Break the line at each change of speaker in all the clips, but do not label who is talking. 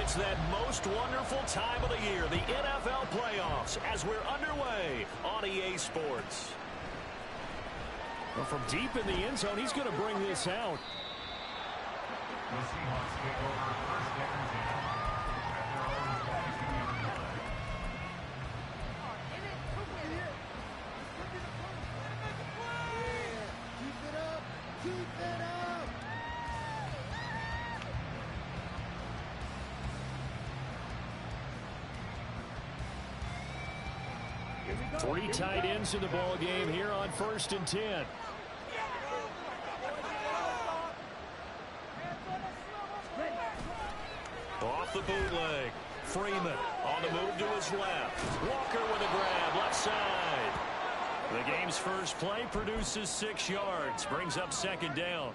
It's that most wonderful time of the year, the NFL playoffs, as we're underway on EA Sports.
Well, from deep in the end zone, he's going to bring this out.
The Seahawks take over first down at their own 22-yard line.
Keep it up! Keep it up!
3 tight ends in the ball game here on 1st and 10.
Off the bootleg. Freeman on the move to his left. Walker with a grab, left side. The game's first play produces 6 yards. Brings up 2nd down.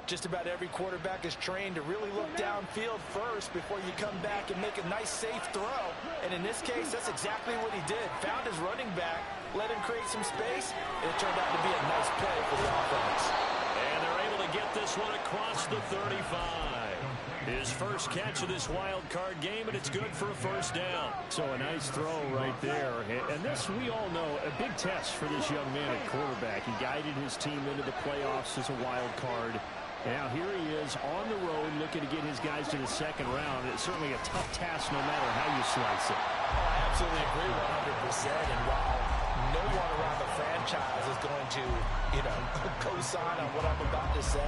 Just about every quarterback is trained to really look downfield first before you come back and make a nice, safe throw. And in this case, that's exactly what he did. Found his running back, let him create some space, and it turned out to be a nice play for the offense.
And they're able to get this one across the 35. His first catch of this wild card game, and it's good for a 1st down.
So a nice throw right there. And this, we all know, a big test for this young man at quarterback. He guided his team into the playoffs as a wild card. Now here he is on the road looking to get his guys to the 2nd round. It's certainly a tough task no matter how you slice it.
Oh, I absolutely agree 100%. And while no one around the franchise is going to, co-sign on what I'm about to say,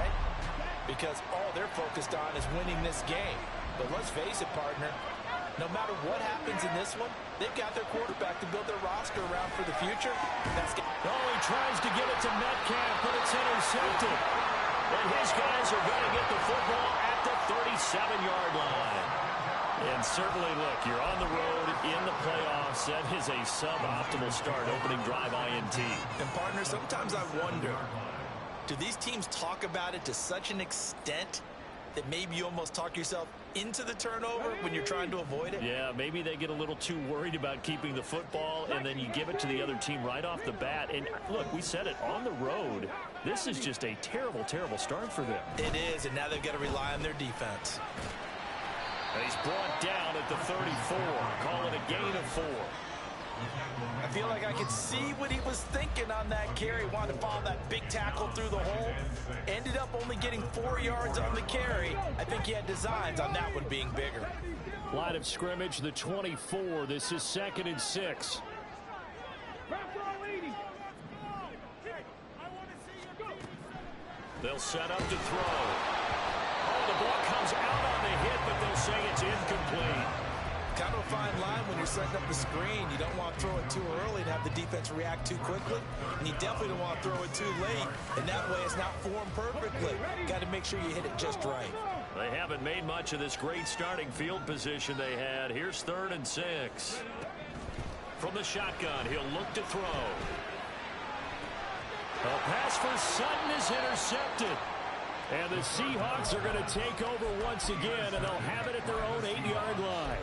because all they're focused on is winning this game. But let's face it, partner, no matter what happens in this one, they've got their quarterback to build their roster around for the future.
He tries to get it to Metcalf, but it's intercepted. And his guys are going to get the football at the 37-yard line. And certainly, look, you're on the road in the playoffs. That is a suboptimal start, opening drive INT.
And, partner, sometimes I wonder, do these teams talk about it to such an extent that maybe you almost talk yourself into the turnover when you're trying to avoid it?
Yeah, maybe they get a little too worried about keeping the football, and then you give it to the other team right off the bat. And, look, we said it, on the road, this is just a terrible, terrible start for them.
It is, and now they've got to rely on their defense.
And he's brought down at the 34. Call it a gain of 4.
I feel like I could see what he was thinking on that carry. Wanted to follow that big tackle through the hole. Ended up only getting 4 yards on the carry. I think he had designs on that one being bigger.
Line of scrimmage, the 24. This is 2nd and 6.
They'll set up to throw. Oh, the ball comes out on the hit, but they'll say it's incomplete.
Kind of a fine line when you're setting up the screen. You don't want to throw it too early and have the defense react too quickly. And you definitely don't want to throw it too late. And that way it's not formed perfectly. Got to make sure you hit it just right.
They haven't made much of this great starting field position they had. Here's 3rd and 6. From the shotgun, he'll look to throw. A pass for Sutton is intercepted. And the Seahawks are going to take over once again, and they'll have it at their own 8-yard line.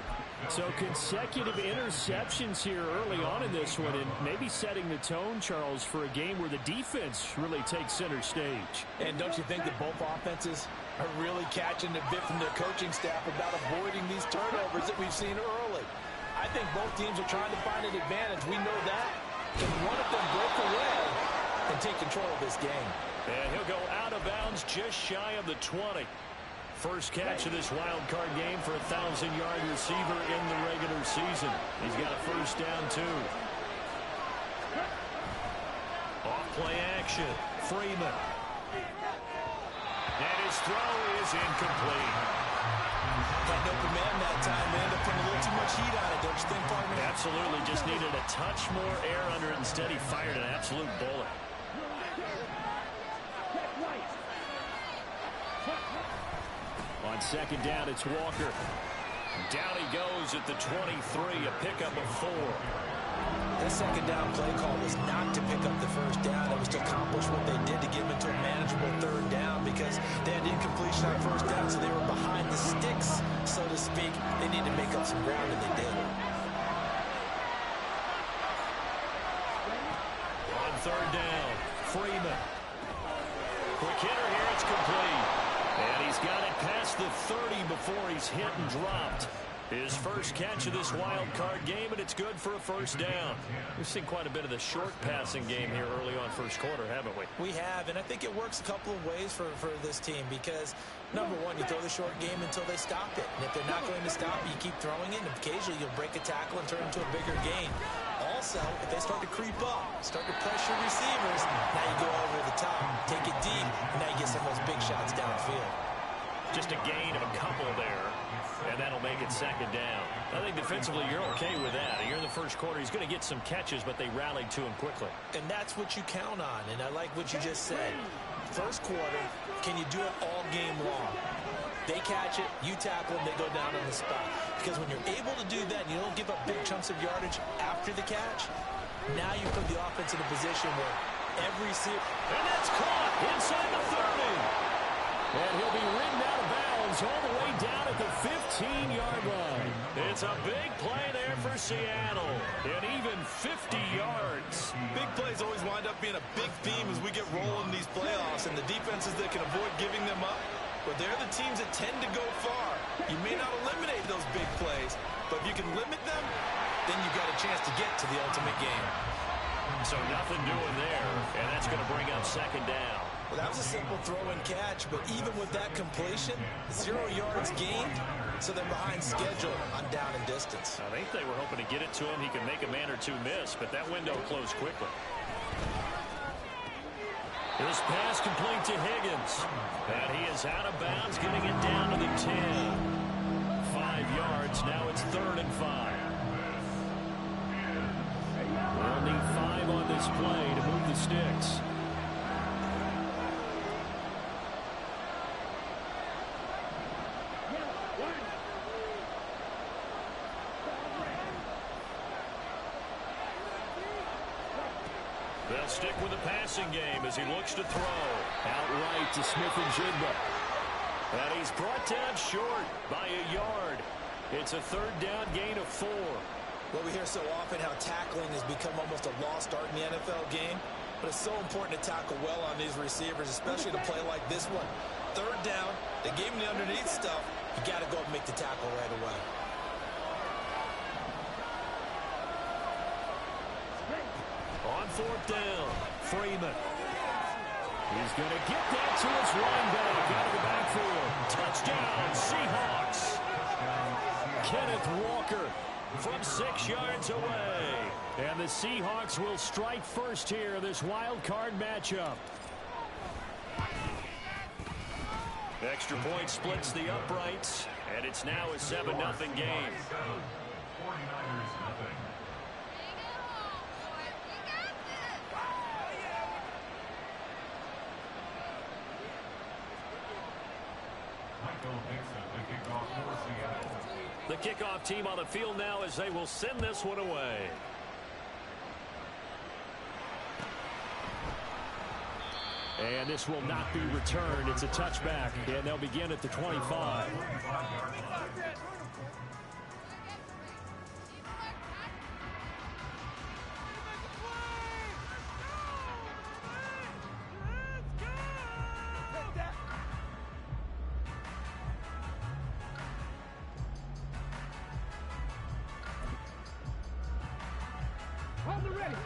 So consecutive interceptions here early on in this one, and maybe setting the tone, Charles, for a game where the defense really takes center stage.
And don't you think that both offenses are really catching a bit from their coaching staff about avoiding these turnovers that we've seen early? I think both teams are trying to find an advantage. We know that. Can one of them break away and take control of this game?
And he'll go out of bounds just shy of the 20. First catch of this wild card game for a 1,000-yard receiver in the regular season. He's got a 1st down, too. Off play action. Freeman. And his throw is incomplete.
Got no command that time. They end up putting a little too much heat on it, don't you think, partner?
Absolutely. Just needed a touch more air under it. Instead, he fired an absolute bullet.
On 2nd down, it's Walker.
Down he goes at the 23, a pickup of 4.
That 2nd down play call was not to pick up the 1st down. It was to accomplish what they did to get them into a manageable 3rd down because they had incompletion on 1st down, so they were behind the sticks, so to speak. They needed to make up some ground, and they did.
On 3rd down, Freeman. Quick hitter here, it's complete. And he's got it past the 30 before he's hit and dropped. His first catch of this wild card game, and it's good for a first down. We've seen quite a bit of the short passing game here early on first quarter, haven't we?
We have, and I think it works a couple of ways for this team because, number one, you throw the short game until they stop it. And if they're not going to stop it, you keep throwing it, and occasionally you'll break a tackle and turn it into a bigger gain. Also, if they start to creep up, start to pressure receivers, now you go over the top, take it deep, and now you get some of those big shots downfield.
Just a gain of a couple there, and that'll make it second down. I think defensively you're okay with that. You're in the first quarter. He's going to get some catches, but they rallied to him quickly.
And that's what you count on, and I like what you just said. First quarter, can you do it all game long? They catch it, you tackle them, they go down on the spot. Because when you're able to do that and you don't give up big chunks of yardage after the catch, now you put the offense in a position where every series...
And that's caught inside the 30. And he'll be ridden out of bounds all the way down at the 15-yard line. It's a big play there for Seattle. And even 50 yards.
Big plays always wind up being a big theme as we get rolling in these playoffs. And the defenses that can avoid giving them up, but they're the teams that tend to go far. You may not eliminate those big plays, but if you can limit them, then you've got a chance to get to the ultimate game.
So nothing doing there, and that's going to bring up second down.
Well, that was a simple throw and catch, but even with that completion, 0 yards gained, so they're behind schedule on down and distance.
I think they were hoping to get it to him. He could make a man or two miss, but that window closed quickly. This pass complete to Higgins. And he is out of bounds, getting it down to the 10. 5 yards, now it's 3rd and 5. We'll need 5 on this play to move the sticks. They'll stick with the passing game as he looks to throw. Outright to Smith-Njigba. And he's brought down short by a yard. It's a 3rd down gain of 4.
Well, we hear so often how tackling has become almost a lost art in the NFL game. But it's so important to tackle well on these receivers, especially to play like this one. 3rd down, they gave him the underneath stuff. You got to go up and make the tackle right away.
On 4th down, Freeman. He's going to get that to his running back out of the backfield. Touchdown, Seahawks. Kenneth Walker from 6 yards away. And the Seahawks will strike first here in this wild card matchup. Extra point splits the uprights, and it's now a 7-0 game.
49ers nothing.
The kickoff team on the field now as they will send this one away. And this will not be returned. It's a touchback, and they'll begin at the 25.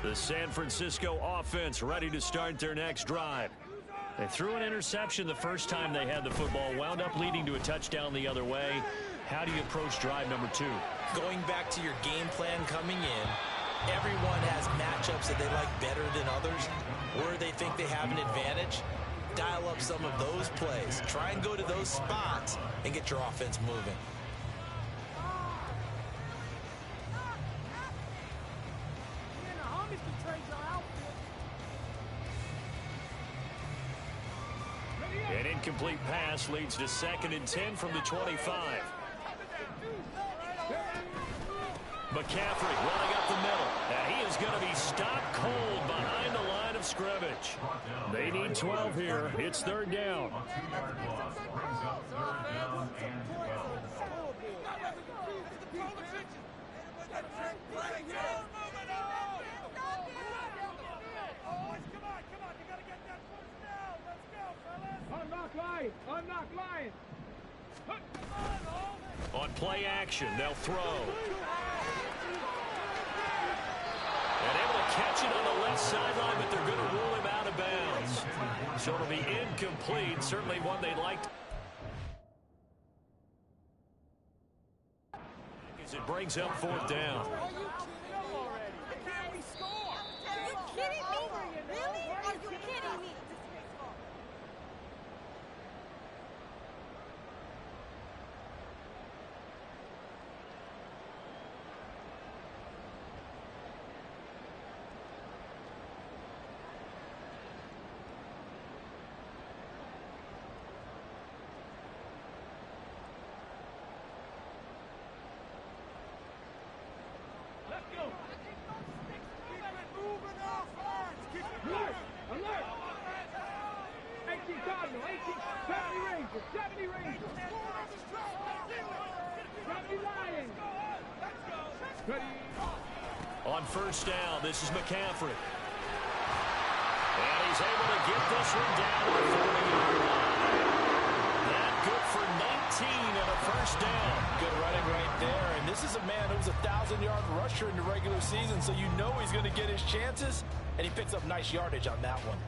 The San Francisco offense ready to start their next drive. They threw an interception the first time they had the football, wound up leading to a touchdown the other way. How do you approach drive number 2?
Going back to your game plan coming in, everyone has matchups that they like better than others, where they think they have an advantage. Dial up some of those plays. Try and go to those spots and get your offense moving.
An incomplete pass leads to 2nd and 10 from the 25. McCaffrey running up the middle. And he is going to be stopped cold behind the line of scrimmage. They need 12 here. It's 3rd down.
Unlock line!
On play action, they'll throw. And able to catch it on the left sideline, but they're going to rule him out of bounds. So it'll be incomplete. Certainly one they'd like to. As it brings up fourth down.
Are you kidding me? Really? Are you kidding me?
On first down, this is McCaffrey. And he's able to get this one down to the 40-yard line. That good for 19 and a first down.
Good running right there. And this is a man who was a 1,000-yard rusher in the regular season, so you know he's going to get his chances, and he picks up nice yardage on that one.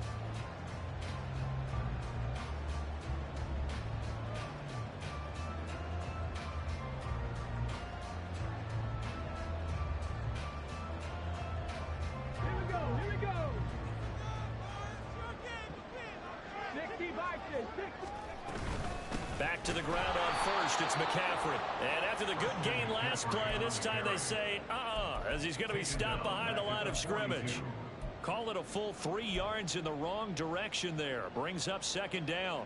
Back to the ground on first, it's McCaffrey. And after the good gain last play, this time they say, as he's going to be stopped behind the line of scrimmage. Call it a full 3 yards in the wrong direction there. Brings up second down.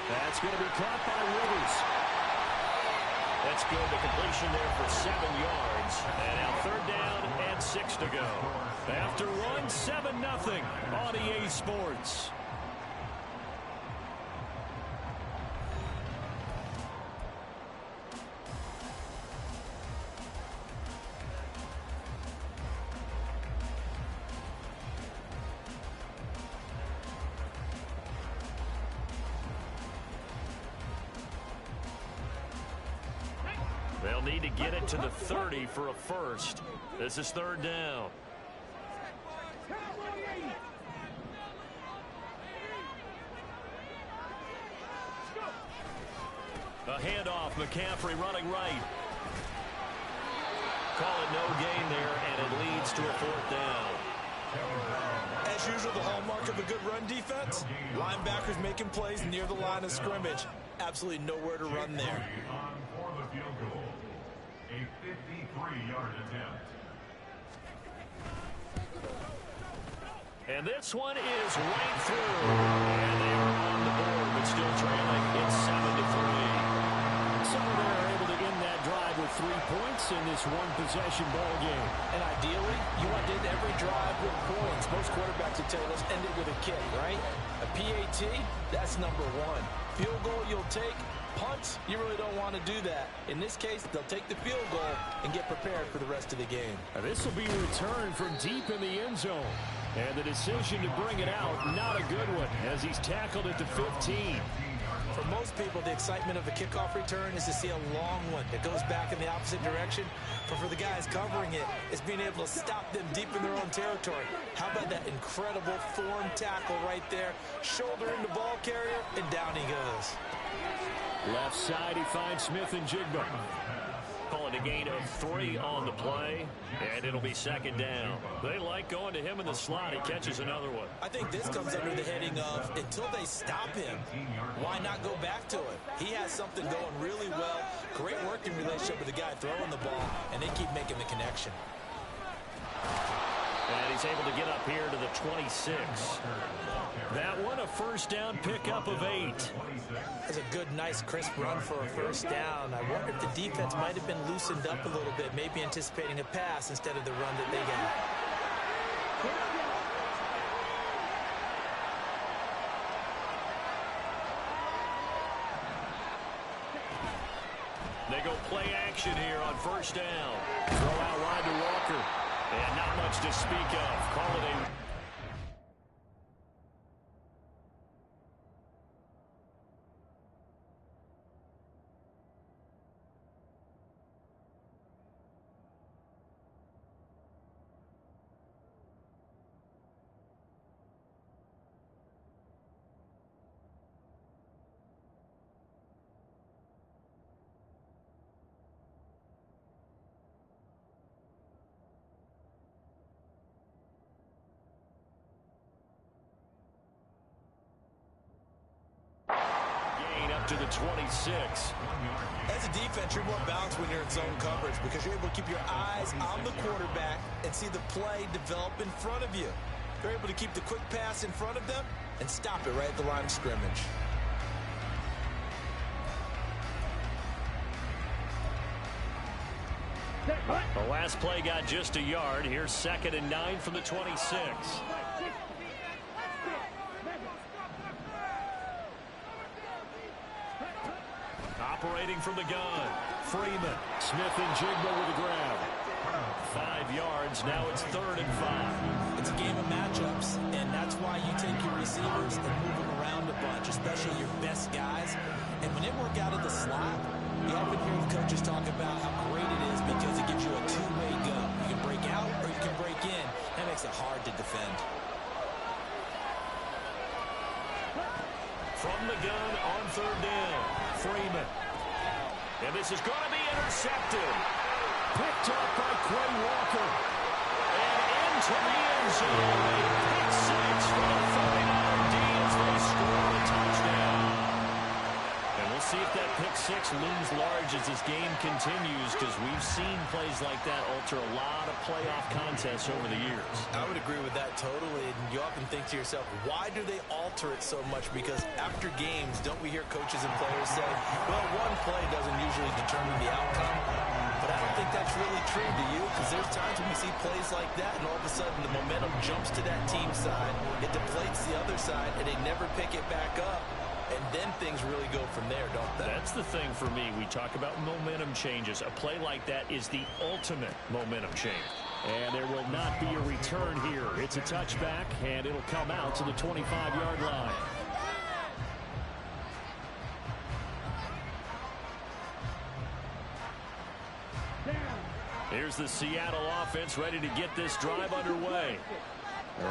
That's going to be caught by Rivers. That's good. The completion there for 7 yards. And now third down and 6 to go. After one, 7-0 on EA Sports. They'll need to get it to the 30 for a first. This is third down. A handoff, McCaffrey running right. Call it no gain there, and it leads to a fourth down.
As usual, the hallmark of a good run defense, linebackers making plays near the line of scrimmage. Absolutely nowhere to run there.
For the field goal, a 53-yard attempt.
And this one is right through. And they are on the board, but still trailing. It's 7-3. So they're able to end that drive with 3 points in this one-possession ball game.
And ideally, you want to end every drive with points. Most quarterbacks would tell you, let's end it with a kick, right? A PAT, that's number 1. Field goal you'll take. Punts, you really don't want to do that. In this case, they'll take the field goal and get prepared for the rest of the game.
Now, this will be returned from deep in the end zone. And the decision to bring it out, not a good one, as he's tackled at the 15.
For most people, the excitement of a kickoff return is to see a long one that goes back in the opposite direction. But for the guys covering it, it's being able to stop them deep in their own territory. How about that incredible form tackle right there? Shoulder into ball carrier, and down he goes.
Left side, he finds Smith and Jigba. Call it a gain of 3 on the play, and it'll be second down. They like going to him in the slot. He catches another one.
I think this comes under the heading of, until they stop him, why not go back to it? He has something going really well. Great working relationship with the guy throwing the ball, and they keep making the connection.
And he's able to get up here to the 26. That one, a first down pickup of 8.
That's a good, nice, crisp run for a first down. I wonder if the defense might have been loosened up a little bit, maybe anticipating a pass instead of the run that they got.
They go play action here on first down. Throw out wide to Walker. And not much to speak of. Call it a... to the 26.
As a defense, you're more balanced when you're in zone coverage because you're able to keep your eyes on the quarterback and see the play develop in front of you. You're able to keep the quick pass in front of them and stop it right at the line of scrimmage.
The last play got just a yard. Here's 2nd and 9 from the 26. Operating from the gun. Freeman. Smith and Jigba with a grab. 5 yards. Now it's 3rd and 5.
It's a game of matchups, and that's why you take your receivers and move them around a bunch, especially your best guys. And when they work out of the slot, you often hear the coaches talk about how great it is because it gives you a two-way go. You can break out or you can break in. That makes it hard to defend.
From the gun on 3rd down. Freeman. And this is going to be intercepted. Picked up by Quay Walker. And into the end zone. Pick 6 for the 49er D as they score a touchdown. And we'll see if that pick 6 looms large as this game continues, because we've seen plays like that alter a lot of playoff contests over the years.
I would agree with that totally. And you often think to yourself, why do they alter it so much? Because after games, don't we hear coaches and players say, well, one play doesn't usually determine the outcome? But I don't think that's really true, do you? Because there's times when we see plays like that, and all of a sudden the momentum jumps to that team side, it deflates the other side, and they never pick it back up. And then things really go from there, don't they?
That's the thing for me. We talk about momentum changes. A play like that is the ultimate momentum change. And there will not be a return here. It's a touchback, and it'll come out to the 25-yard line. Here's the Seattle offense ready to get this drive underway.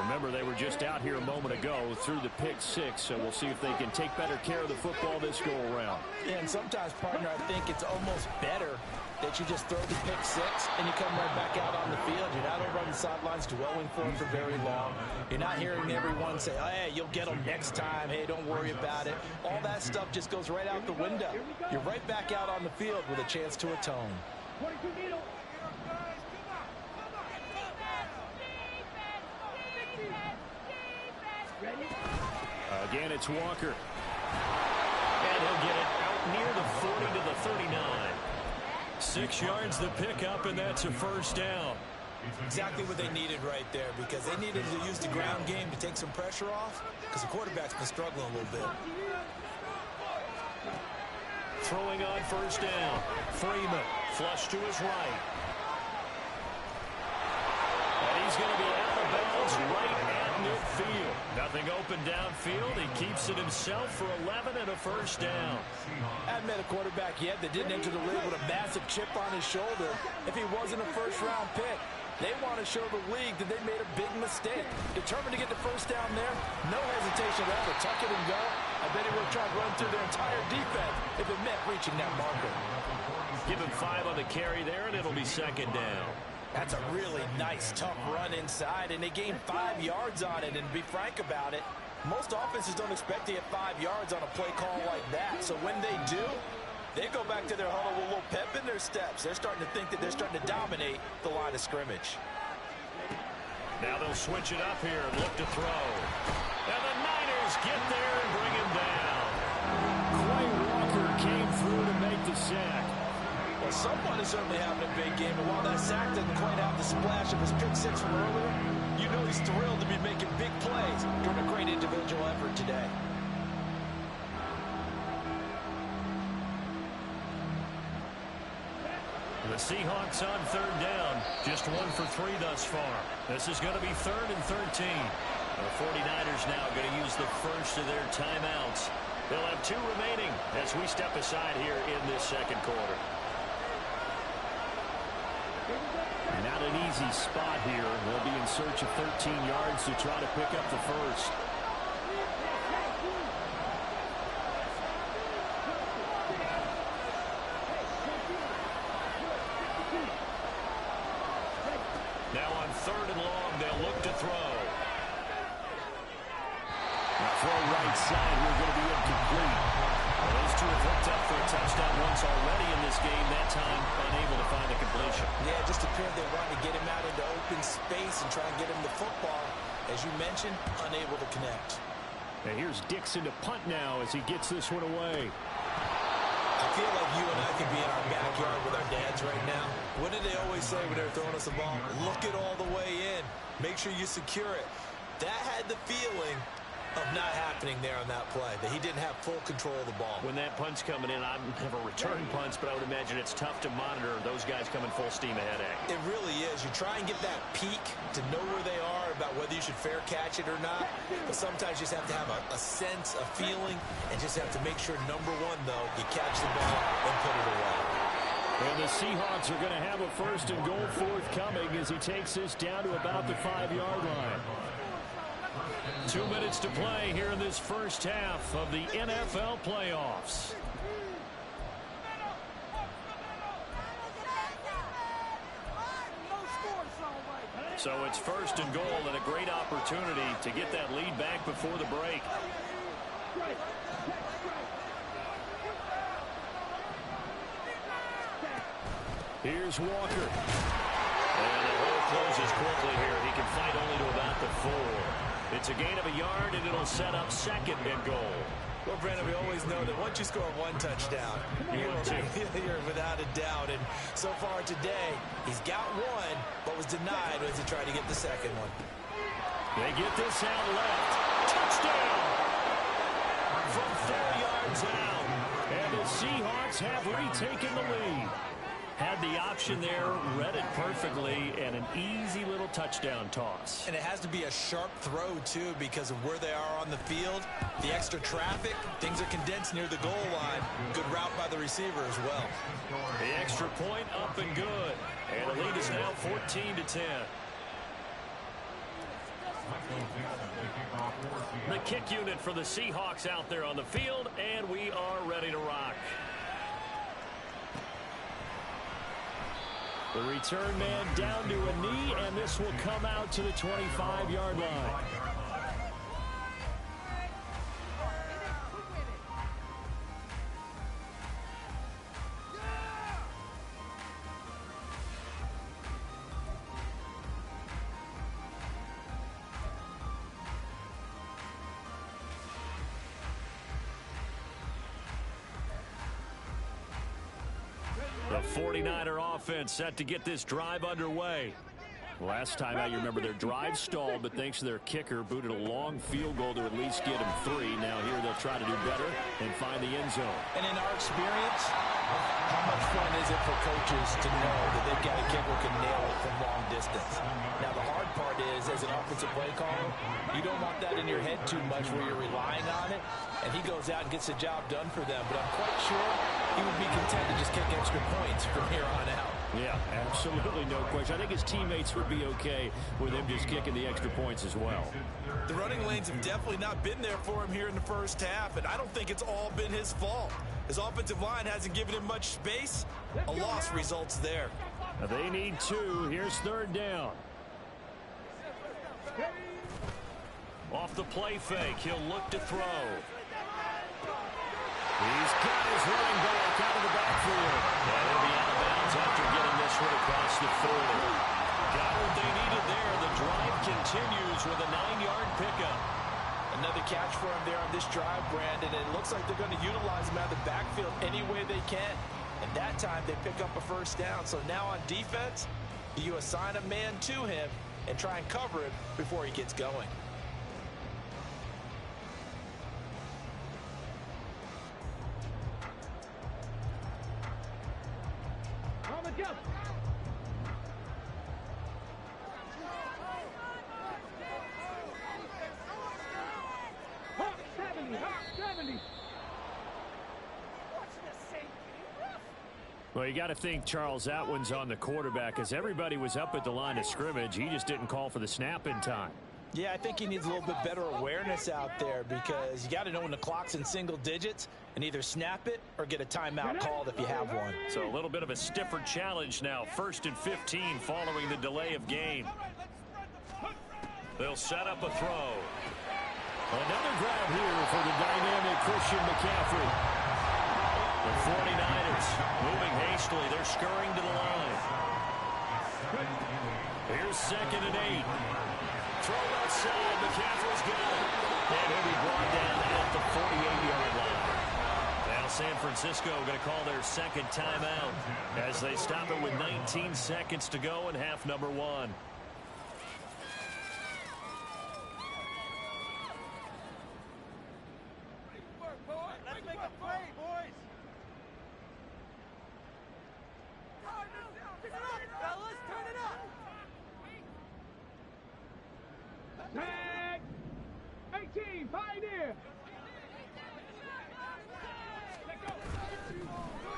Remember, they were just out here a moment ago through the pick 6, so we'll see if they can take better care of the football this go-around.
Yeah, and sometimes, partner, I think it's almost better that you just throw the pick 6 and you come right back out on the field. You're not over on the sidelines dwelling for it for very long. You're not hearing everyone say, oh, hey, you'll get them next time. Hey, don't worry about it. All that stuff just goes right out the window. You're right back out on the field with a chance to atone.
Again, it's Walker. And he'll get it out near the 40 to the 39. 6 yards the pickup, and that's a first down.
Exactly what they needed right there, because they needed to use the ground game to take some pressure off, because the quarterback's been struggling a little bit.
Throwing on first down. Freeman, flush to his right. And he's going to be out of bounds right at midfield. Nothing open downfield. He keeps it himself for 11 and a first down.
I haven't met a quarterback yet that didn't enter the league with a massive chip on his shoulder if he wasn't a first-round pick. They want to show the league that they made a big mistake. Determined to get the first down there, no hesitation at all to tuck it and go. I bet he would have tried to run through their entire defense if it meant reaching that marker.
Give him 5 on the carry there, and it'll be second down.
That's a really nice, tough run inside, and they gained 5 yards on it. And to be frank about it, most offenses don't expect to get 5 yards on a play call like that. So when they do, they go back to their huddle with a little pep in their steps. They're starting to think that they're starting to dominate the line of scrimmage.
Now they'll switch it up here and look to throw. And the Niners get there and bring him down. Quay Walker came through to make the sack.
Well, someone is certainly having a big game, and while that sack doesn't quite have the splash of his pick six from earlier, you know he's thrilled to be making big plays during a great individual effort today.
The Seahawks on third down. Just 1 for 3 thus far. This is going to be 3rd and 13. The 49ers now going to use the first of their timeouts. They'll have 2 remaining as we step aside here in this second quarter. Not an easy spot here. They'll be in search of 13 yards to try to pick up the first. Now on 3rd and long, they'll look to throw. The throw right side here going to be incomplete. Well, those two have hooked up for a touchdown once already in this game. That time, unable to find a completion.
Yeah, it just appeared they wanted to get him out into open space and try and get him the football. As you mentioned, unable to connect.
And here's Dixon to punt now as he gets this one away.
I feel like you and I could be in our backyard with our dads right now. What did they always say when they were throwing us the ball? Look it all the way in. Make sure you secure it. That had the feeling of not happening there on that play, that he didn't have full control of the ball.
When that punt's coming in, I've never returned punts, but I would imagine it's tough to monitor those guys coming full steam ahead at.
It really is. You try and get that peek to know where they are about whether you should fair catch it or not, but sometimes you just have to have a sense, a feeling, and just have to make sure, number one, though, you catch the ball and put it away.
And the Seahawks are going to have a 1st and goal forthcoming as he takes this down to about the 5-yard line. 2 minutes to play here in this first half of the NFL playoffs. So it's 1st and goal and a great opportunity to get that lead back before the break. Here's Walker. And the hole closes quickly here. He can fight only to about the 4. It's a gain of a yard, and it'll set up 2nd and goal.
Well, Brandon, we always know that once you score 1 touchdown, you're without a doubt. And so far today, he's got 1, but was denied as he tried to get the 2nd one.
They get this out left. Touchdown! From 4 yards out. And the Seahawks have retaken the lead. Had the option there, read it perfectly, and an easy little touchdown toss.
And it has to be a sharp throw, too, because of where they are on the field. The extra traffic, things are condensed near the goal line. Good route by the receiver as well.
The extra point up and good. And the lead is now 14-10. The kick unit for the Seahawks out there on the field, and we are ready to rock. The return man down to a knee, and this will come out to the 25-yard line. The 49er offense set to get this drive underway. Last time out, you remember their drive stalled, but thanks to their kicker, booted a long field goal to at least get them 3. Now here they'll try to do better and find the end zone.
And in our experience, how much fun is it for coaches to know that they've got a kicker who can nail it from long distance? Now, the hard part is, as an offensive play caller, you don't want that in your head too much where you're relying on it, and he goes out and gets the job done for them. But I'm quite sure he would be content to just kick extra points from here on out.
Yeah, absolutely no question. I think his teammates would be okay with him just kicking the extra points as well.
The running lanes have definitely not been there for him here in the first half, and I don't think it's all been his fault. His offensive line hasn't given him much space. A loss results there.
Now they need 2. Here's 3rd down. Off the play fake, he'll look to throw. He's got his running back out of the backfield. And he'll be out of bounds after getting this one across the 40. Got what they needed there. The drive continues with a 9-yard pickup.
Another catch for him there on this drive, Brandon. And it looks like they're going to utilize him out of the backfield any way they can. And that time they pick up a first down. So now on defense, you assign a man to him and try and cover him before he gets going.
Well, you got to think, Charles, that one's on the quarterback, as everybody was up at the line of scrimmage. He just didn't call for the snap in time.
Yeah, I think he needs a little bit better awareness out there, because you got to know when the clock's in single digits and either snap it or get a timeout called if you have one.
So a little bit of a stiffer challenge now. 1st and 15 following the delay of game. They'll set up a throw. Another grab here for the dynamic Christian McCaffrey. The 49ers moving hastily. They're scurrying to the line. Here's 2nd and 8. Throw outside. McCaffrey's got it. And he'll be brought down at the 48-yard line. Now San Francisco going to call their second timeout as they stop it with 19 seconds to go in half number 1.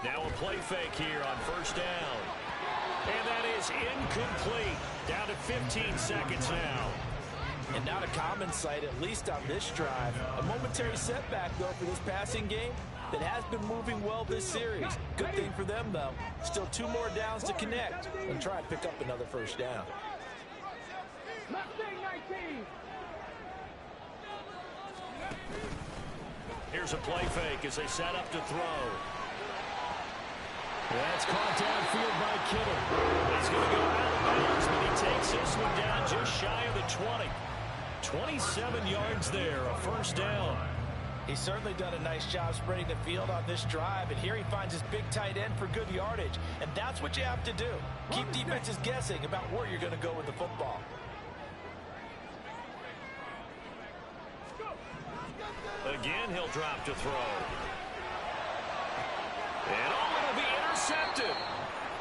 Now a play fake here on 1st down. And that is incomplete. Down to 15 seconds now.
And not a common sight, at least on this drive. A momentary setback, though, for this passing game that has been moving well this series. Good thing for them, though. Still 2 more downs to connect and try and pick up another first down.
Here's a play fake as they set up to throw. That's caught downfield by Kittle. He's going to go out of bounds, but he takes this one down just shy of the 20. 27 yards there, a first down.
He's certainly done a nice job spreading the field on this drive, and here he finds his big tight end for good yardage. And that's what you have to do. Keep defenses guessing about where you're going to go with the football.
Again, he'll drop to throw. And it'll be intercepted.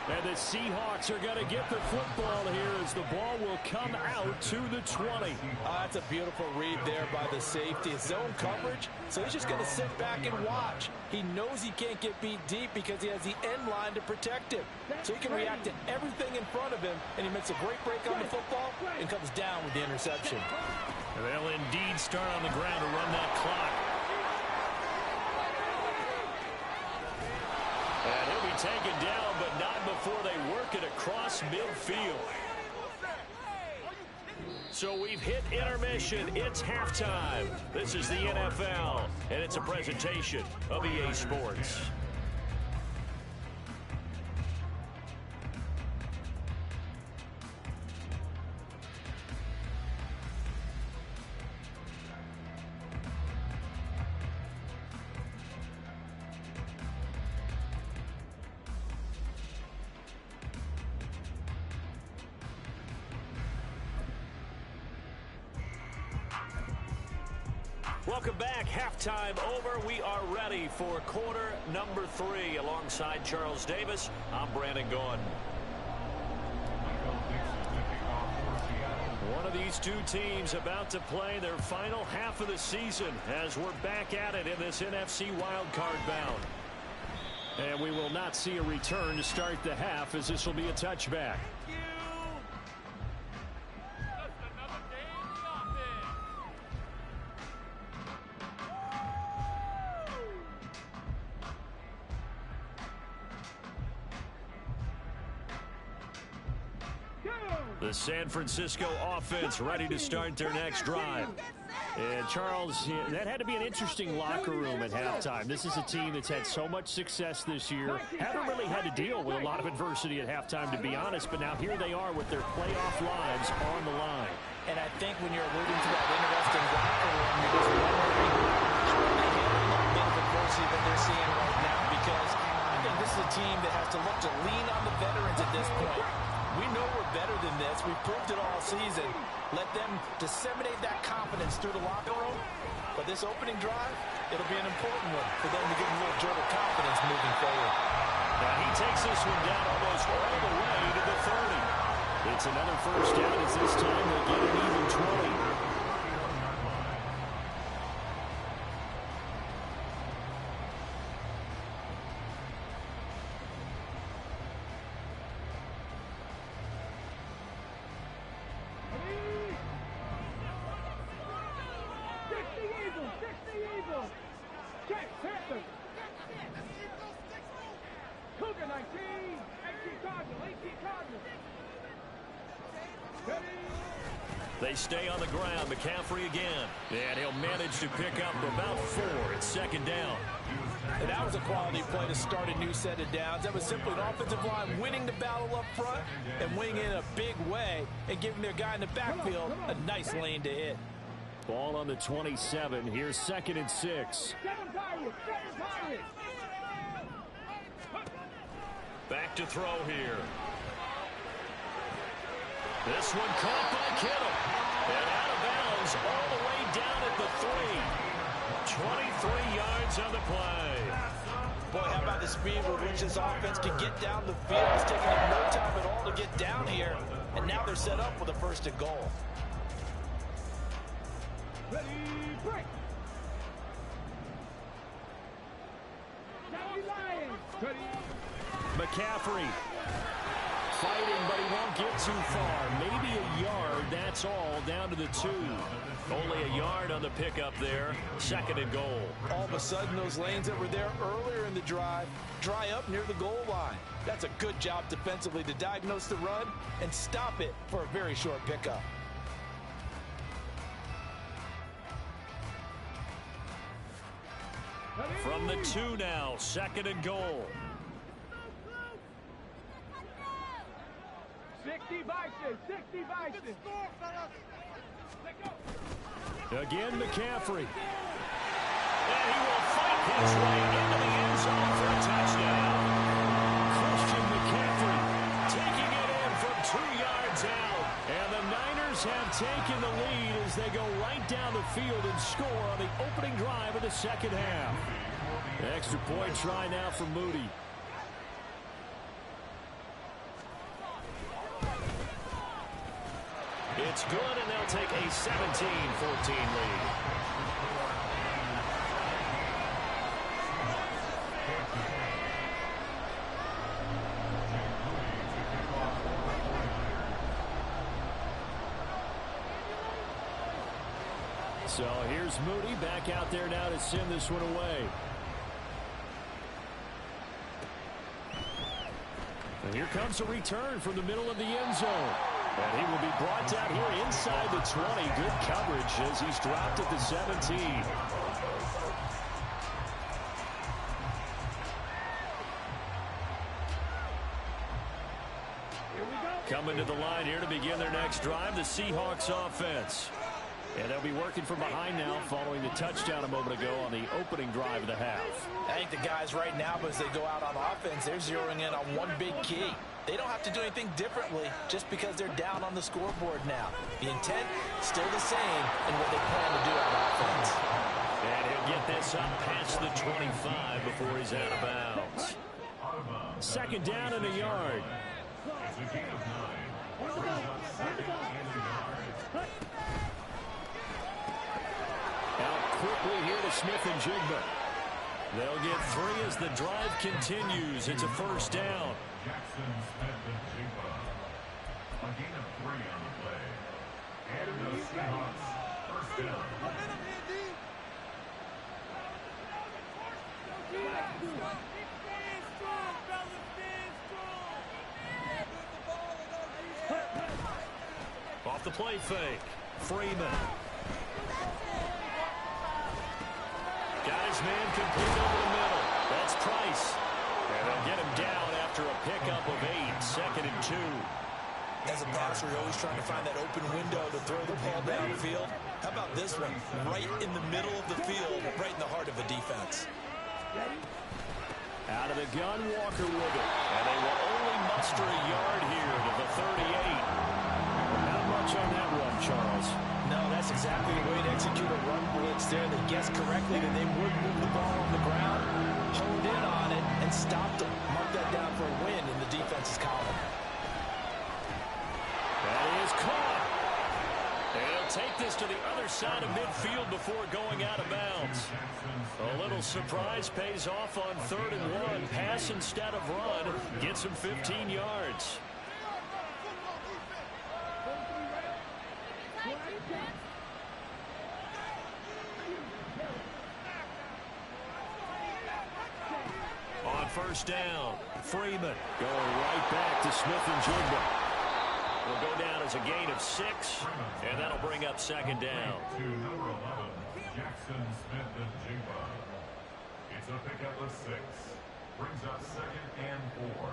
And the Seahawks are going to get the football here as the ball will come out to the 20.
That's a beautiful read there by the safety. It's zone coverage, so he's just going to sit back and watch. He knows he can't get beat deep because he has the end line to protect him. So he can react to everything in front of him, and he makes a great break on the football and comes down with the interception.
And they'll indeed start on the ground to run that clock. And he'll be taken down, but not before they work it across midfield. So we've hit intermission. It's halftime. This is the NFL, and it's a presentation of EA Sports. Welcome back. Halftime over. We are ready for quarter number 3. Alongside Charles Davis, I'm Brandon Gaughan. One of these two teams about to play their final half of the season as we're back at it in this NFC wildcard bound. And we will not see a return to start the half, as this will be a touchback. The San Francisco offense ready to start their next drive. And Charles, that had to be an interesting locker room at halftime. This is a team that's had so much success this year. Haven't really had to deal with a lot of adversity at halftime, to be honest. But now here they are with their playoff lives on the line.
And I think when you're alluding to that interesting locker room, you're just wondering how are they handling that bit of adversity that they're seeing right now, because I think this is a team that has to look to lean on the veterans at this point. We know we're better than this. We've proved it all season. Let them disseminate that confidence through the locker room. But this opening drive, it'll be an important one for them to give them a little jolt of confidence moving forward.
Now he takes this one down almost all the way to the 30. It's another first down as this time they get an even 20. They stay on the ground. McCaffrey again. And he'll manage to pick up about 4. It's second down.
And that was a quality play to start a new set of downs. That was simply an offensive line winning the battle up front and winning it in a big way and giving their guy in the backfield a nice lane to hit.
Ball on the 27. Here's 2nd and 6. Back to throw here. This one caught by Kittle. And out of bounds all the way down at the 3. 23 yards on the play.
Boy, how about the speed with which this offense can get down the field? It's taking them no time at all to get down here. And now they're set up with a 1st and goal.
Ready, break.
McCaffrey fighting, but he won't get too far. Maybe a yard, that's all, down to the 2. Only a yard on the pickup there. 2nd and goal.
All of a sudden, those lanes that were there earlier in the drive dry up near the goal line. That's a good job defensively to diagnose the run and stop it for a very short pickup.
From the 2 now, 2nd and goal.
60 Bison, 60 Bison.
Again, McCaffrey. And he will fight his way into the end zone for a touchdown. Christian McCaffrey taking it in from 2 yards out. And the Niners have taken the lead as they go right down the field and score on the opening drive of the second half. Extra point try now for Moody. It's good, and they'll take a 17-14 lead. So here's Moody back out there now to send this one away. And here comes a return from the middle of the end zone. And he will be brought down here inside the 20. Good coverage as he's dropped at the 17. Coming to the line here to begin their next drive, the Seahawks offense. And they'll be working from behind now following the touchdown a moment ago on the opening drive of the half.
I think the guys right now, as they go out on offense, they're zeroing in on one big key. They don't have to do anything differently just because they're down on the scoreboard now. The intent still the same in what they plan to do on offense.
And he'll get this up past the 25 before he's out of bounds. 2nd down and a yard. Out quickly here to Smith and Jigba. They'll get 3 as the drive continues. It's a 1st down.
Jackson, Smith, and Jigba. A gain of 3 on the play. And the Seahawks, 1st down.
Off the play fake. Freeman. Got his man complete over the middle. That's Price. And they'll get him down after a pickup of 8. 2nd and 2.
As a passer, you're always trying to find that open window to throw the ball downfield. field. How about this one? Right in the middle of the field, right in the heart of a defense.
Out of the gun, Walker with it. And they will only muster a yard here to the 38. Not much on that run, Charles.
No, that's exactly the way to execute a run blitz there. They guessed correctly that they would move the ball on the ground, honed in on it, and stopped them. Mark that down for a win in the defense's column.
That is caught. They'll take this to the other side of midfield before going out of bounds. A little surprise pays off on 3rd and 1. Pass instead of run. Gets him 15 yards. On 1st down, Freeman going right back to Smith and Jigba. Will go down as a gain of 6, and that'll bring up 2nd down.
To number 11, Jackson Smith and Jigba. It's a pickup of 6. Brings up 2nd and 4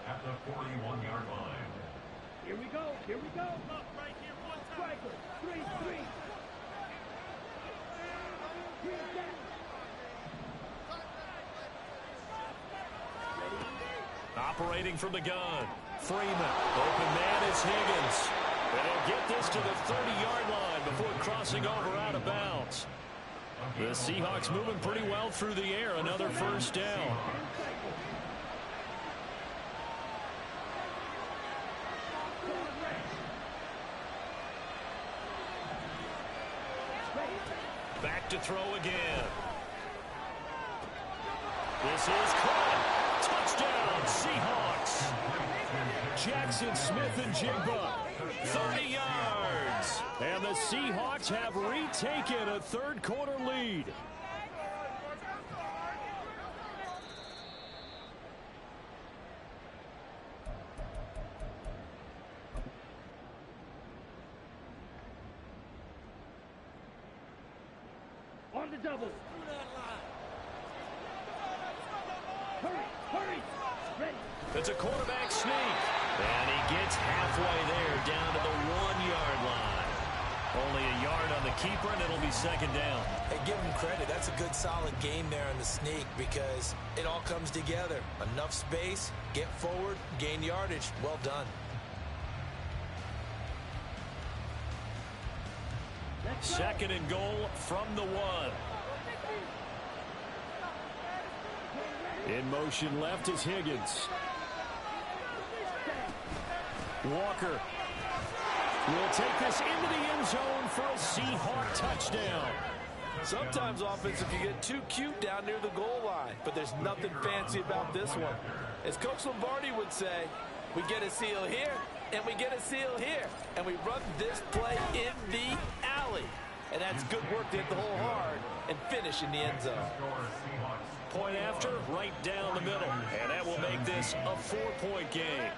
at the 41-yard line.
Here we go. Here we go. Up right here. One time. Striker. 3-3.
Operating from the gun. Freeman. Open man is Higgins. And he'll get this to the 30-yard line before crossing over out of bounds. The Seahawks moving pretty well through the air. Another 1st down. Back to throw again. This is caught. Touchdown, Seahawks. Jackson Smith and Jigba, 30 yards. And the Seahawks have retaken a 3rd quarter lead.
On the double. Hurry, hurry. Ready.
It's a quarterback sneak. And he gets halfway there down to the 1-yard line. Only a yard on the keeper, and it'll be 2nd down.
Hey, give him credit. That's a good, solid game there on the sneak because it all comes together. Enough space, get forward, gain yardage. Well done.
Second and goal from the 1. In motion left is Higgins. Walker will take this into the end zone for a Seahawk touchdown.
Sometimes offense, if you get too cute down near the goal line, but there's nothing fancy about this one. As Coach Lombardi would say, we get a seal here, and we get a seal here, and we run this play in the alley. And that's good work to hit the hole hard and finish in the end zone.
Point after, right down the middle. And that will make this a 4-point game.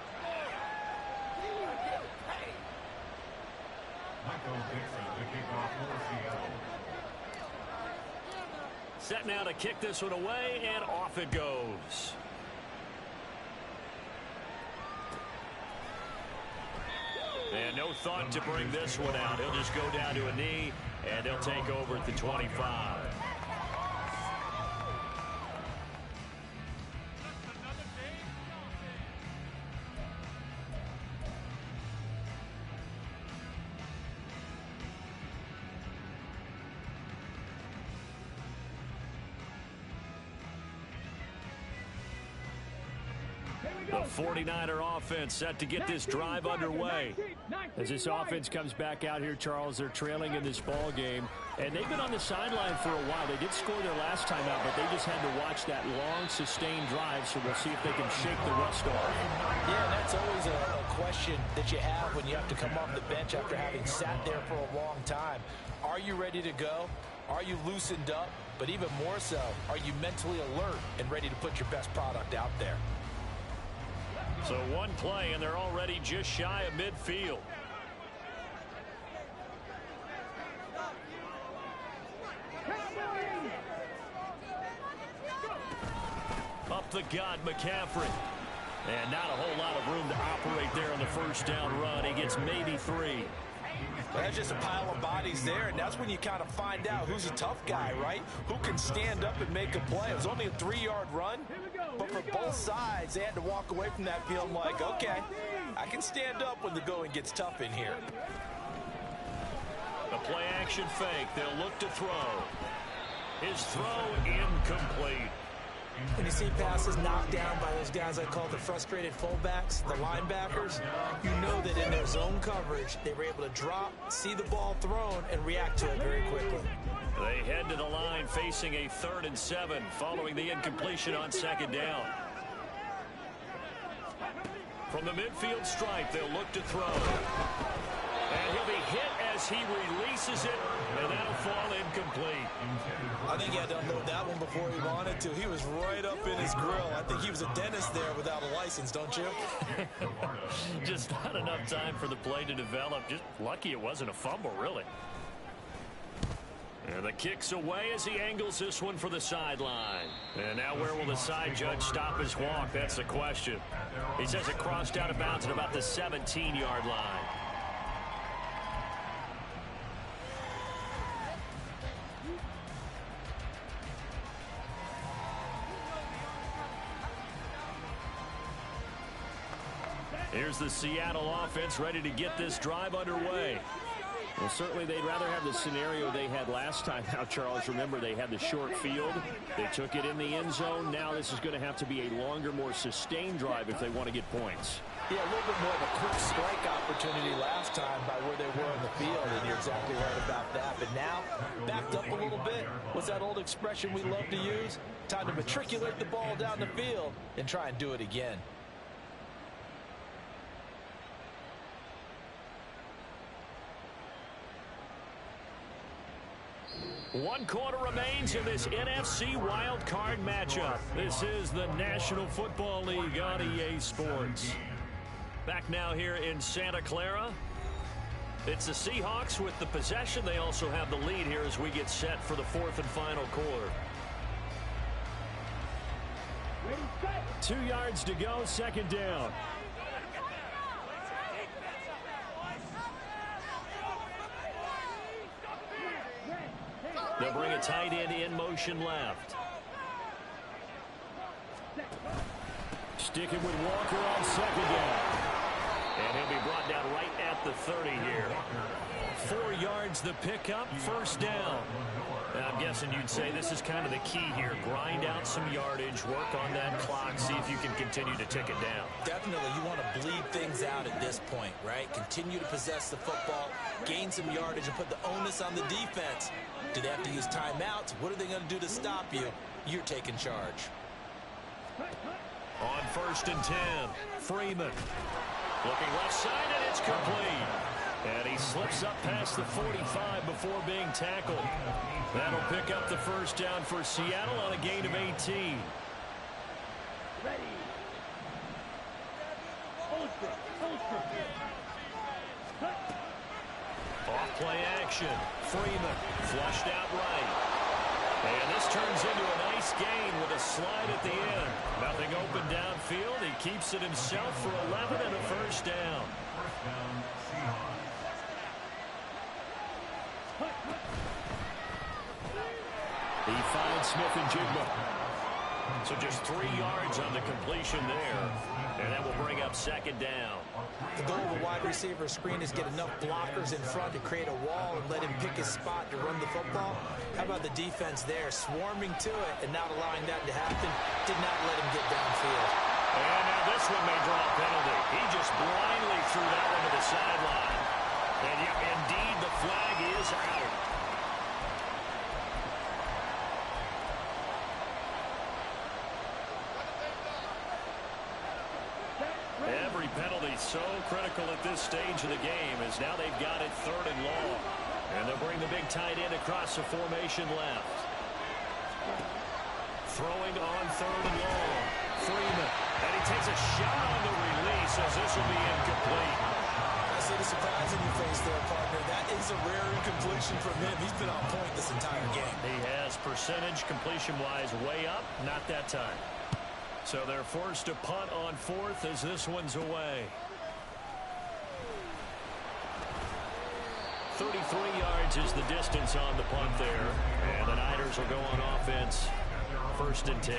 Michael Dixon to kick off for Seattle.
Set now to kick this one away, and off it goes. And no thought to bring this one out. He'll just go down to a knee, and they'll take over at the 25. The 49er offense set to get this drive underway. As this offense comes back out here, Charles, they're trailing in this ball game. And they've been on the sideline for a while. They did score their last time out, but they just had to watch that long, sustained drive, so we'll see if they can shake the rust off.
Yeah, that's always a question that you have when you have to come off the bench after having sat there for a long time. Are you ready to go? Are you loosened up? But even more so, are you mentally alert and ready to put your best product out there?
So one play, and they're already just shy of midfield. Up the gut, McCaffrey. And not a whole lot of room to operate there on the 1st down run. He gets maybe 3.
That's just a pile of bodies there, and that's when you kind of find out who's a tough guy, right? Who can stand up and make a play. It was only a 3-yard run, but for both sides, they had to walk away from that feeling like, okay, I can stand up when the going gets tough in here.
The play action fake. They'll look to throw. His throw incomplete.
When you see passes knocked down by those guys I call the frustrated fullbacks, the linebackers, you know that in their zone coverage, they were able to drop, see the ball thrown, and react to it very quickly.
They head to the line facing a 3rd and 7 following the incompletion on 2nd down. From the midfield stripe, they'll look to throw. And he'll be hit as he releases it, and that'll fall incomplete.
I think he had to unload that one before he wanted to. He was right up in his grill. I think he was a dentist there without a license, don't you?
Just not enough time for the play to develop. Just lucky it wasn't a fumble, really. And the kick's away as he angles this one for the sideline. And now where will the side judge stop his walk? That's the question. He says it crossed out of bounds at about the 17-yard line. Here's the Seattle offense ready to get this drive underway. Well, certainly they'd rather have the scenario they had last time out, Charles. Remember, they had the short field. They took it in the end zone. Now this is going to have to be a longer, more sustained drive if they want to get points.
Yeah, a little bit more of a quick strike opportunity last time by where they were on the field, and you're exactly right about that. But now, backed up a little bit. What's that old expression we love to use? Time to matriculate the ball down the field and try and do it again.
One quarter remains in this NFC wildcard matchup. This is the National Football League on EA Sports. Back now here in Santa Clara. It's the Seahawks with the possession. They also have the lead here as we get set for the 4th and final quarter. 2 yards to go, 2nd down. They'll bring a tight end in motion left. Sticking with Walker on 2nd down. And he'll be brought down right at the 30 here. 4 yards the pickup, 1st down. Now, I'm guessing you'd say this is kind of the key here. Grind out some yardage, work on that clock, see if you can continue to tick it down.
Definitely, you want to bleed things out at this point, right? Continue to possess the football, gain some yardage, and put the onus on the defense. Do they have to use timeouts? What are they going to do to stop you? You're taking charge.
On 1st and 10, Freeman. Looking left side, and it's complete. And he slips up past the 45 before being tackled. That'll pick up the 1st down for Seattle on a gain of 18. Off play action. Freeman flushed out right. And this turns into a nice gain with a slide at the end. Nothing open downfield. He keeps it himself for 11 and a 1st down. He finds Smith and Jigba. So just 3 yards on the completion there. And that will bring up 2nd down.
The goal of a wide receiver screen is get enough blockers in front to create a wall and let him pick his spot to run the football. How about the defense there, swarming to it and not allowing that to happen? Did not let him get downfield.
And now this one may draw a penalty. He just blindly threw that one to the sideline. And yep, indeed, the flag is out. Every penalty so critical at this stage of the game as now they've got it 3rd and long. And they'll bring the big tight end across the formation left. Throwing on 3rd and long. Freeman. And he takes a shot on the release as this will be incomplete.
I see the surprise in your face there, partner. That is a rare incompletion from him. He's been on point this entire game.
He has percentage completion-wise way up. Not that time. So they're forced to punt on 4th as this one's away. 33 yards is the distance on the punt there. And the Niners will go on offense. 1st and 10.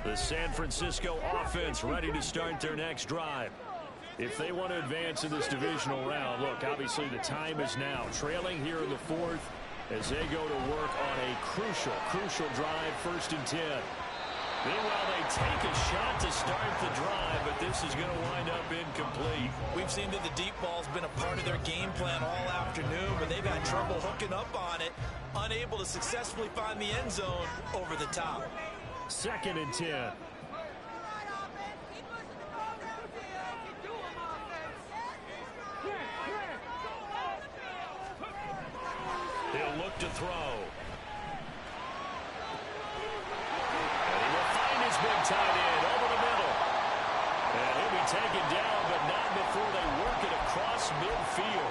The San Francisco offense ready to start their next drive. If they want to advance in this divisional round, look, obviously the time is now. Trailing here in the 4th as they go to work on a crucial drive, 1st and 10. Meanwhile, they take a shot to start the drive, but this is going to wind up incomplete.
We've seen that the deep ball's been a part of their game plan all afternoon, but they've had trouble hooking up on it, unable to successfully find the end zone over the top.
2nd and 10. He'll look to throw. And he will find his big tight end over the middle. And he'll be taken down, but not before they work it across midfield.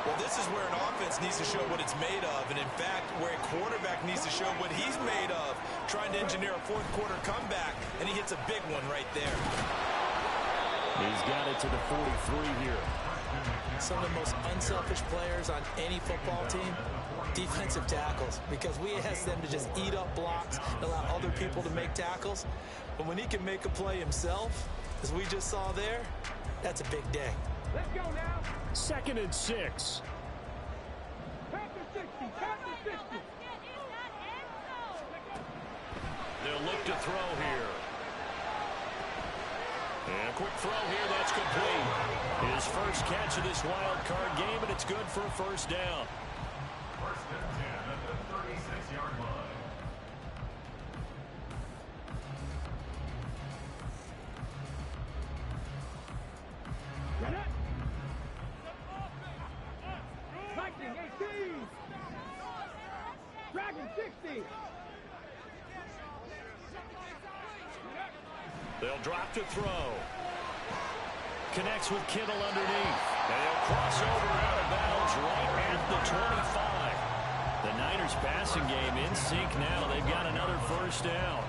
Well, this is where an offense needs to show what it's made of, and in fact, where a quarterback needs to show what he's made of, trying to engineer a 4th quarter comeback, and he hits a big one right there.
He's got it to the 43 here.
Some of the most unselfish players on any football team, defensive tackles, because we ask them to just eat up blocks and allow other people to make tackles. But when he can make a play himself, as we just saw there, that's a big day.
Let's go now.
2nd and 6.
Pass the 60. Pass the 60.
They'll look to throw here. And a quick throw here, that's complete. His first catch of this wild card game, and it's good for a 1st down.
1st and 10 at the 36-yard line.
Lightning 18. Dragon 60.
They'll drop to throw. Connects with Kittle underneath. And he'll cross over out of bounds right at the 25. The Niners passing game in sync now. They've got another 1st down.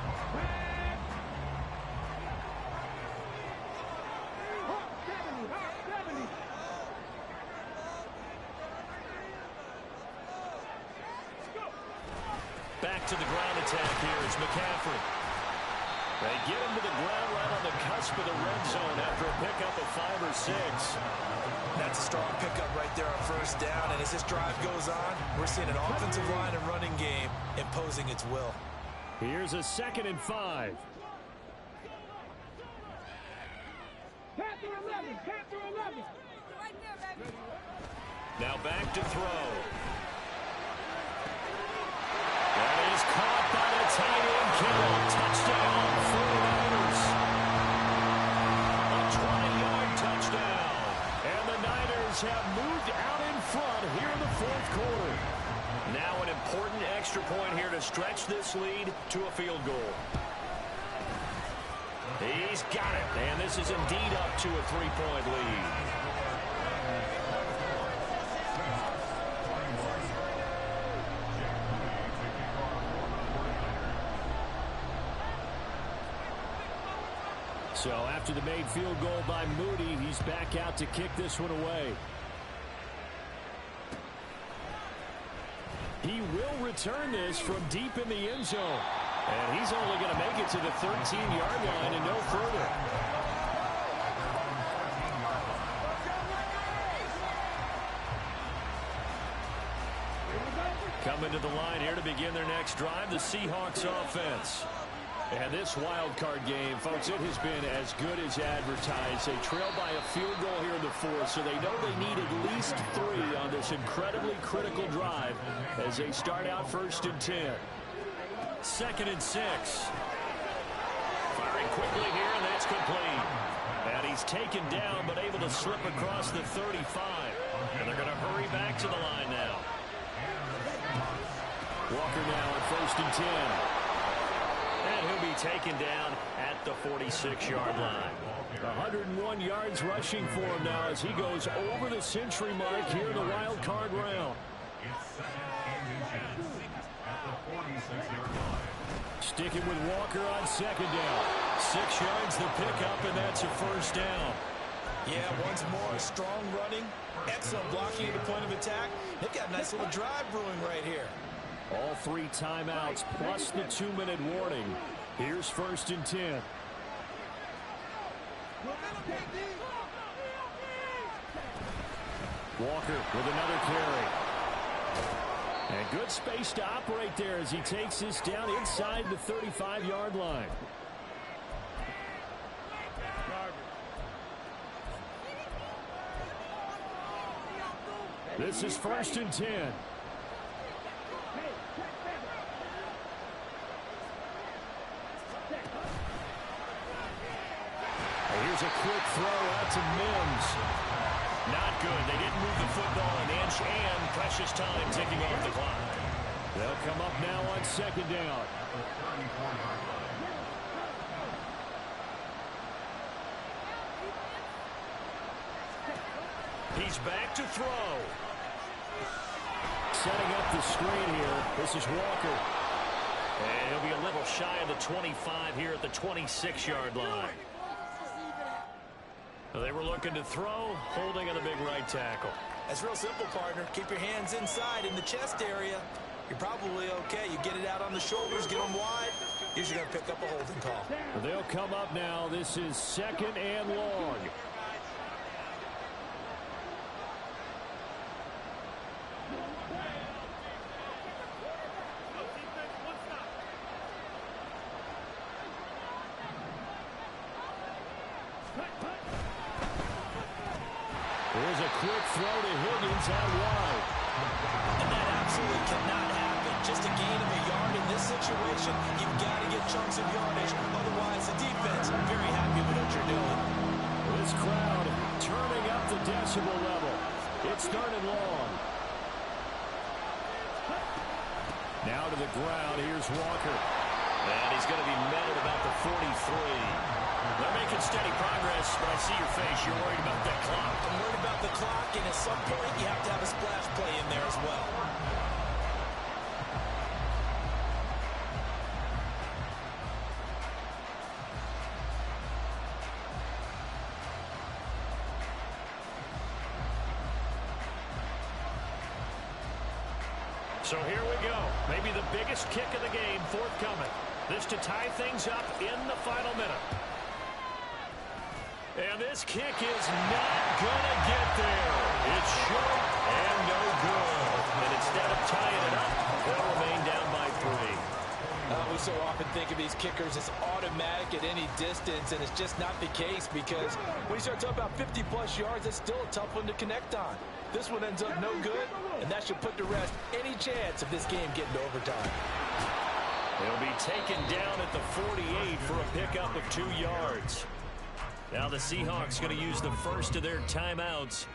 Back to the ground attack here is McCaffrey. They get him to the ground right on the cusp of the red zone after a pickup of 5 or 6.
That's a strong pickup right there on 1st down, and as this drive goes on, we're seeing an offensive line and running game imposing its will.
Here's a 2nd and 5.
Panther 11. Panther 11.
Right there, baby.
Now back to throw. That is caught by the tight end, Kittle. Touchdown, 49ers. A 20-yard touchdown. And the Niners have moved out in front here in the 4th quarter. Now an important extra point here to stretch this lead to a field goal. He's got it, and this is indeed up to a 3-point lead. So after the made field goal by Moody, he's back out to kick this one away. He will return this from deep in the end zone. And he's only going to make it to the 13-yard line and no further. Coming to the line here to begin their next drive, the Seahawks offense. And this wild card game, folks, it has been as good as advertised. They trail by a field goal here in the 4th, so they know they need at least 3 on this incredibly critical drive as they start out 1st and 10. 2nd and 6. Firing quickly here, and that's complete. And he's taken down, but able to slip across the 35. And they're going to hurry back to the line now. Walker now at 1st and 10. And he'll be taken down at the 46-yard line. 101 yards rushing for him now as he goes over the century mark here in the wild card round.
It's second and inches at the 46-yard line.
Sticking with Walker on second down. 6 yards the pickup, and that's a first down.
Yeah, once more, strong running, excellent blocking at the point of attack. They've got a nice little drive brewing right here.
All 3 timeouts plus the 2-minute warning. Here's 1st and 10. Walker with another carry. And good space to operate there as he takes this down inside the 35-yard line. This is 1st and 10. Here's a quick throw out to Mims. Not good. They didn't move the football an inch, and precious time ticking off the clock. They'll come up now on second down. He's back to throw. Setting up the screen here. This is Walker. And he'll be a little shy of the 25 here at the 26-yard line. They were looking to throw, holding on the big right tackle.
That's real simple, partner. Keep your hands inside in the chest area. You're probably okay. You get it out on the shoulders, get them wide. Usually going to pick up a holding call.
They'll come up now. This is 2nd and long. There's a quick throw to Higgins out wide.
And that absolutely cannot happen. Just a gain of a yard in this situation. You've got to get chunks of yardage. Otherwise, the defense very happy with what you're doing.
This crowd turning up the decibel level. It's 3rd and long. Now to the ground. Here's Walker. And he's going to be met at about the 43. They're making steady progress, but I see your face. You're worried about that clock.
I'm worried about the clock, and at some point, you have to have a splash play in there as well.
So here we go. Maybe the biggest kick of the game forthcoming. This to tie things up in the final minute. And this kick is not going to get there. It's short and no good. And instead of tying it up, they'll remain down by 3.
We so often think of these kickers as automatic at any distance, and it's just not the case because when you start talking about 50-plus yards, it's still a tough one to connect on. This one ends up no good, and that should put to rest any chance of this game getting to overtime.
They'll be taken down at the 48 for a pickup of 2 yards. Now the Seahawks going to use the first of their timeouts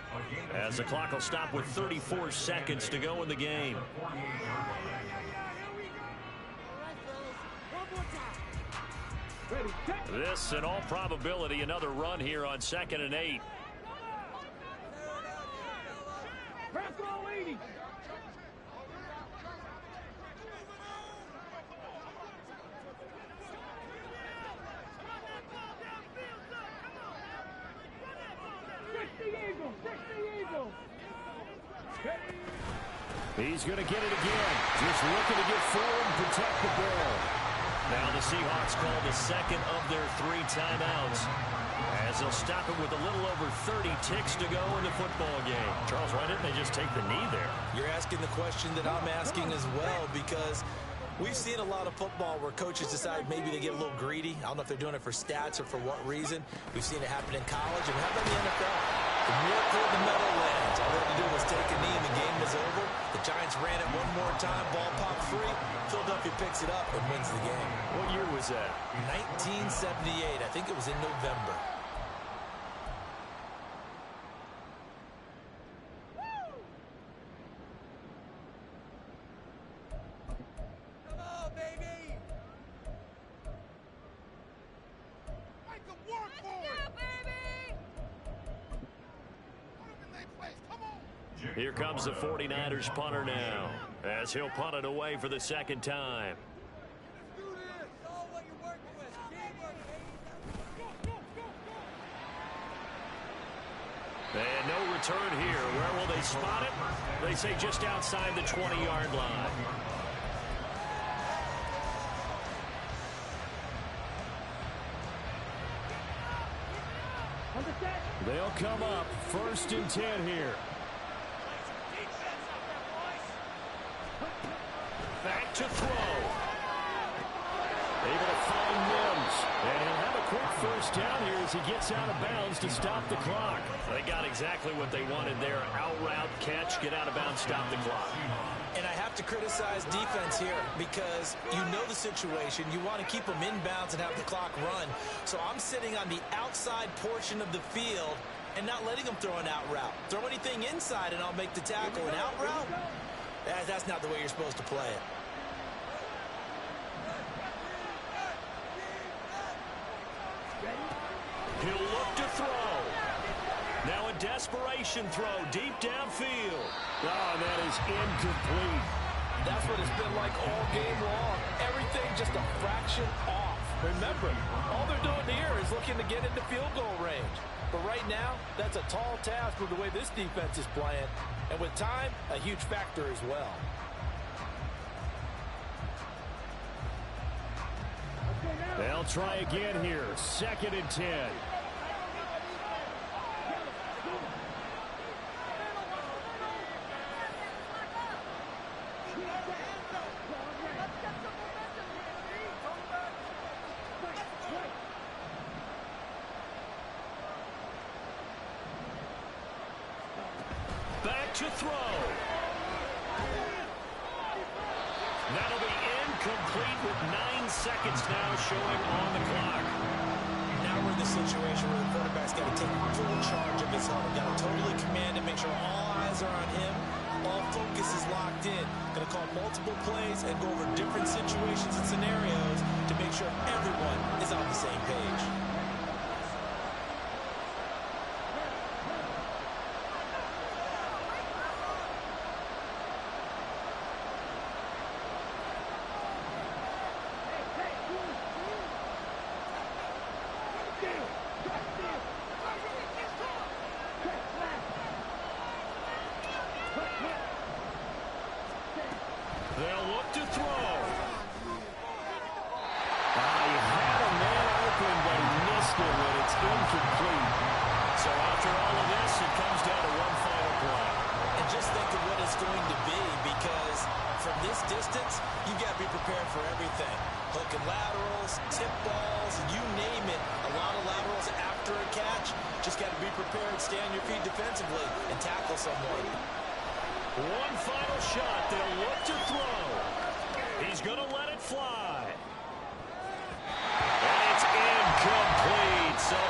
as the clock will stop with 34 seconds to go in the game. This, in all probability, another run here on 2nd and 8.
Press all 80.
He's going to get it again. Just looking to get forward and protect the ball. Now the Seahawks call the second of their 3 timeouts as they'll stop it with a little over 30 ticks to go in the football game. Charles, why didn't they just take the knee there?
You're asking the question that I'm asking as well, because we've seen a lot of football where coaches decide maybe they get a little greedy. I don't know if they're doing it for stats or for what reason. We've seen it happen in college, and how about the NFL? The miracle of the medal lands. All they had to do was take a knee and the game was over. The Giants ran it one more time, ball popped free. Philadelphia picks it up and wins the game.
What year was that?
1978. I think it was in November.
Here comes the 49ers punter now, as he'll punt it away for the second time. And no return here. Where will they spot it? They say just outside the 20-yard line. They'll come up 1st and 10 here. Back to throw. Able to find Mims. And he'll have a quick first down here as he gets out of bounds to stop the clock. They got exactly what they wanted there. Out route, catch, get out of bounds, stop the clock.
And I have to criticize defense here because you know the situation. You want to keep them inbounds and have the clock run. So I'm sitting on the outside portion of the field and not letting them throw an out route. Throw anything inside and I'll make the tackle. An out route? That's not the way you're supposed to play it.
He'll look to throw. Now a desperation throw deep downfield. Oh, and that is incomplete.
That's what it's been like all game long. Everything just a fraction off. Remember, all they're doing here is looking to get into field goal range. But right now, that's a tall task with the way this defense is playing. And with time, a huge factor as well.
They'll try again here. 2nd and 10. Back to throw. That'll be incomplete with 9 seconds now showing on the clock.
Now we're in the situation where the quarterback's got to take full charge of his helmet. Got to totally command it, make sure all eyes are on him. All focus is locked in. Going to call multiple plays and go over different situations and scenarios to make sure everyone is on the same page.
They'll look to throw. He had a man open, but he missed it when it's incomplete. So after all of this, it comes down to one final play.
And just think of what it's going to be, because from this distance, you got to be prepared for everything. Hook and laterals, tip balls, you name it. A lot of laterals after a catch. Just got to be prepared, stay on your feet defensively, and tackle someone.
One final shot. They'll look to throw. He's going to let it fly. And it's incomplete. So